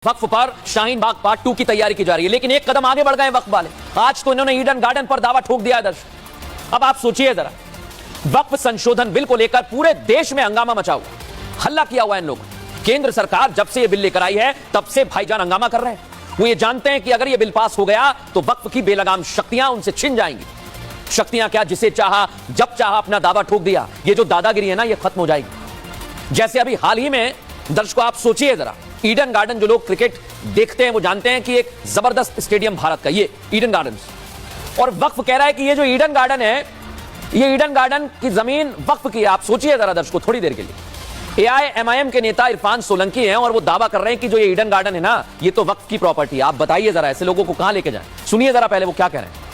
वक्फ पर शाहीन बाग पार्ट 2 की तैयारी की जा रही है, लेकिन एक कदम आगे बढ़ गए वक्फ वाले। आज तो इन्होंने ईडन गार्डन पर दावा ठोक दिया है दर्शक। अब आप सोचिए जरा, वक्फ संशोधन बिल को लेकर पूरे देश में हंगामा मचा हुआ, हल्ला किया हुआ है इन लोगों ने। केंद्र सरकार जब से यह बिल लेकर आई है तब से भाईजान हंगामा कर रहे हैं। वो ये जानते हैं कि अगर यह बिल पास हो गया तो वक्फ की बेलगाम शक्तियां उनसे छिन जाएंगी। शक्तियां क्या, जिसे चाहा जब चाहा अपना दावा ठोक दिया। ये जो दादागिरी है ना, ये खत्म हो जाएगी। जैसे अभी हाल ही में दर्शकों, आप सोचिए जरा, ईडन गार्डन, जो लोग क्रिकेट देखते हैं वो जानते हैं कि एक जबरदस्त स्टेडियम भारत का ये ईडन गार्डन, और वक्फ कह रहा है कि ये जो ईडन गार्डन है, ये ईडन गार्डन की जमीन वक्फ की है। आप सोचिए जरा दर्शकों थोड़ी देर के लिए, एआईएमआईएम के नेता इरफान सोलंकी हैं और वो दावा कर रहे हैं कि जो ये ईडन गार्डन है ना, ये तो वक्फ की प्रॉपर्टी है। आप बताइए जरा, ऐसे लोगों को कहां लेके जाएं? सुनिए जरा पहले वो क्या कह रहे हैं।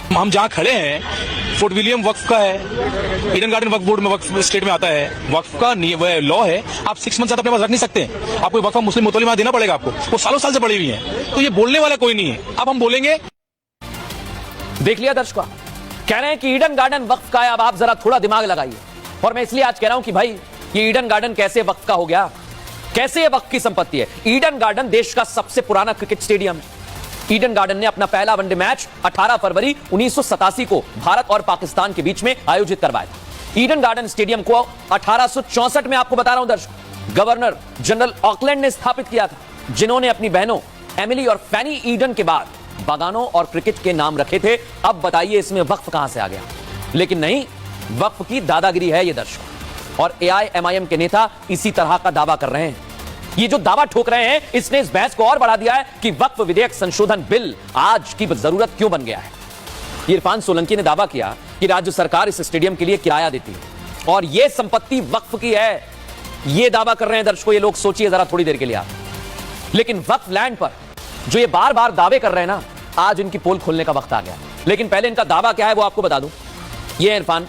हम जहां खड़े हैं फोर्ट विलियम वक्फ का है, ईडन गार्डन वक्फ बोर्ड में, वक्फ स्टेट में आता है। वक्फ का लॉ है, आप 6 मंथ अपने पास रख नहीं सकते। आपको वक्फ मुस्लिम मुतलिमा देना पड़ेगा आपको, वो सालों साल से पड़ी हुई है। तो ये बोलने वाला कोई नहीं है। अब हम बोलेंगे। देख लिया दर्शकों, कह रहे हैं कि ईडन गार्डन वक्फ का है। अब आप जरा थोड़ा दिमाग लगाइए। और मैं इसलिए आज कह रहा हूं कि भाई, ये ईडन गार्डन कैसे वक्फ का हो गया, कैसे ये वक्फ की संपत्ति है? ईडन गार्डन देश का सबसे पुराना क्रिकेट स्टेडियम है। ईडन गार्डन ने अपना पहला वनडे मैच 18 फरवरी 1987 को भारत और पाकिस्तान के बीच में आयोजित करवाया था। ईडन गार्डन स्टेडियम को 1864 में, आपको बता रहा हूं दर्शक, गवर्नर जनरल ऑकलैंड ने स्थापित किया था, जिन्होंने अपनी बहनों एमिली और फैनी ईडन के बाद बागानों और क्रिकेट के नाम रखे थे। अब बताइए इसमें वक्फ कहां से आ गया? लेकिन नहीं, वक्फ की दादागिरी है ये दर्शक, और एआईएमआईएम के नेता इसी तरह का दावा कर रहे हैं। ये जो दावा ठोक रहे हैं, इसने इस बहस को और बढ़ा दिया है कि वक्फ विधेयक संशोधन बिल आज की जरूरत क्यों बन गया है। इरफान सोलंकी ने दावा किया कि राज्य सरकार इस स्टेडियम के लिए किराया देती है और यह संपत्ति वक्फ की है। यह दावा कर रहे हैं दर्शकों, ये लोग सोचिए जरा थोड़ी देर के लिए आप। लेकिन वक्फ लैंड पर जो ये बार बार दावे कर रहे हैं ना, आज इनकी पोल खोलने का वक्त आ गया। लेकिन पहले इनका दावा क्या है वो आपको बता दूं। ये इरफान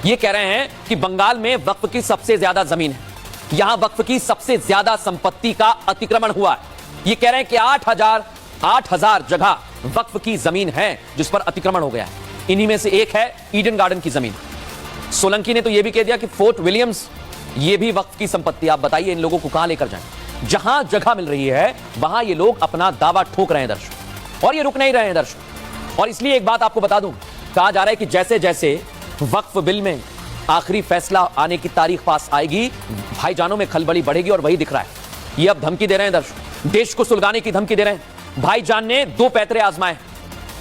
ये कह रहे हैं कि बंगाल में वक्फ की सबसे ज्यादा जमीन है, यहां वक्फ की सबसे ज्यादा संपत्ति का अतिक्रमण हुआ है। ये कह रहे हैं कि 8,000 जगह वक्फ की जमीन है जिस पर अतिक्रमण हो गया है। इन्हीं में से एक है ईडन गार्डन की जमीन। सोलंकी ने तो यह भी कह दिया कि फोर्ट विलियम्स ये भी वक्फ की संपत्ति। आप बताइए इन लोगों को कहां लेकर जाएं? जहां जगह मिल रही है वहां ये लोग अपना दावा ठोक रहे हैं दर्शक, और ये रुक नहीं रहे हैं दर्शक। और इसलिए एक बात आपको बता दूं, कहा जा रहा है कि जैसे जैसे वक्फ बिल में आखिरी फैसला आने की तारीख पास आएगी, भाईजानों में खलबली बढ़ेगी। और वही दिख रहा है, ये अब धमकी दे रहे हैं दर्शक, देश को सुलगाने की धमकी दे रहे हैं। भाईजान ने 2 पैतरे आजमाए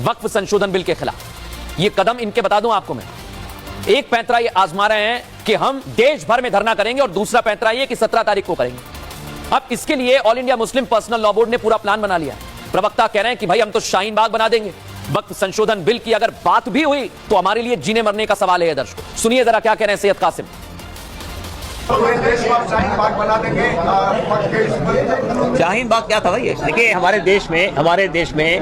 वक्फ संशोधन बिल के खिलाफ। ये कदम इनके बता दूं आपको मैं, एक पैंतरा ये आजमा रहे हैं कि हम देश भर में धरना करेंगे, और दूसरा पैंतरा ये कि 17 तारीख को करेंगे। अब इसके लिए all India Muslim personal law board ने पूरा प्लान बना लिया। प्रवक्ता कह रहे हैं कि भाई हम तो शाहीन बाग बना देंगे। वक्फ संशोधन बिल की अगर बात भी हुई तो हमारे लिए जीने मरने का सवाल है दर्शकों। सुनिए जरा क्या कह रहे हैं सैयद कासिम। शाहीन बाग क्या था भाई? देखिए, हमारे देश में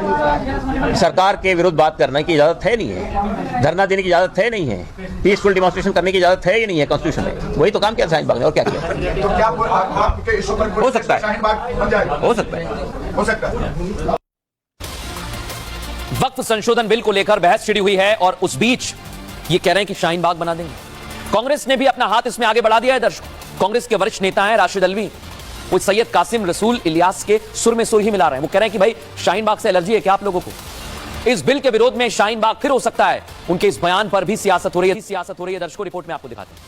सरकार के विरुद्ध बात करने की इजाजत है नहीं है, धरना देने की इजाजत है नहीं है, पीसफुल डिमॉन्स्ट्रेशन करने की इजाजत है ही नहीं है कॉन्स्टिट्यूशन में। वही तो काम किया शाहीन बाग ने, और क्या किया? तो क्या आपके इशू पर हो सकता है, शाहीन बाग बन जाएगा? हो सकता है। वक्फ संशोधन बिल को लेकर बहस छिड़ी हुई है, और उस बीच ये कह रहे हैं कि शाहीन बाग बना देंगे। कांग्रेस ने भी अपना हाथ इसमें आगे बढ़ा दिया है दर्शक। कांग्रेस के वरिष्ठ नेता हैं राशिद अल्वी, वो सैयद कासिम रसूल इलियास के सुर में सुर ही मिला रहे हैं। वो कह रहे हैं कि भाई शाहीन बाग से एलर्जी है क्या आप लोगों को? इस बिल के विरोध में शाहीन बाग फिर हो सकता है। उनके इस बयान पर भी सियासत हो रही है दर्शकों। रिपोर्ट में आपको दिखाते हैं।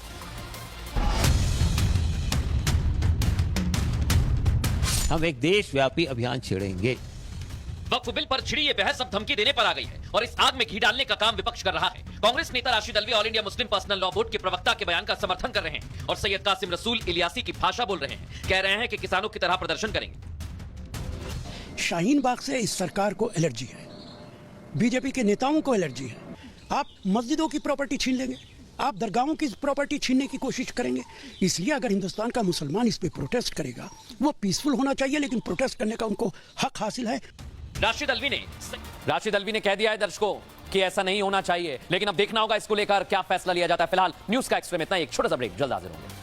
हम एक देशव्यापी अभियान छेड़ेंगे। वक्फ बिल पर छिड़ी ये बहस अब धमकी देने पर आ गई है, और इस आग में घी डालने का काम विपक्ष कर रहा है। कांग्रेस नेता Rashid Alvi all India Muslim personal law board के प्रवक्ता के बयान का समर्थन कर रहे हैं, और सैयद कासिम रसूल इलियासी की भाषा बोल रहे हैं। कह रहे हैं कि किसानों की तरह प्रदर्शन करेंगे। शाहीन बाग से इस सरकार को एलर्जी है, बीजेपी के नेताओं को एलर्जी है। आप मस्जिदों की प्रॉपर्टी छीन लेंगे, आप दरगाहों की प्रॉपर्टी छीनने की कोशिश करेंगे। इसलिए अगर हिंदुस्तान का मुसलमान इस पे प्रोटेस्ट करेगा, वो पीसफुल होना चाहिए, लेकिन प्रोटेस्ट करने का उनको हक हासिल है। राशिद अल्वी ने कह दिया है दर्शकों कि ऐसा नहीं होना चाहिए, लेकिन अब देखना होगा इसको लेकर क्या फैसला लिया जाता है। फिलहाल न्यूज का एक्सट्रीम में इतना, एक छोटा सा ब्रेक, जल्द हाजिर होंगे।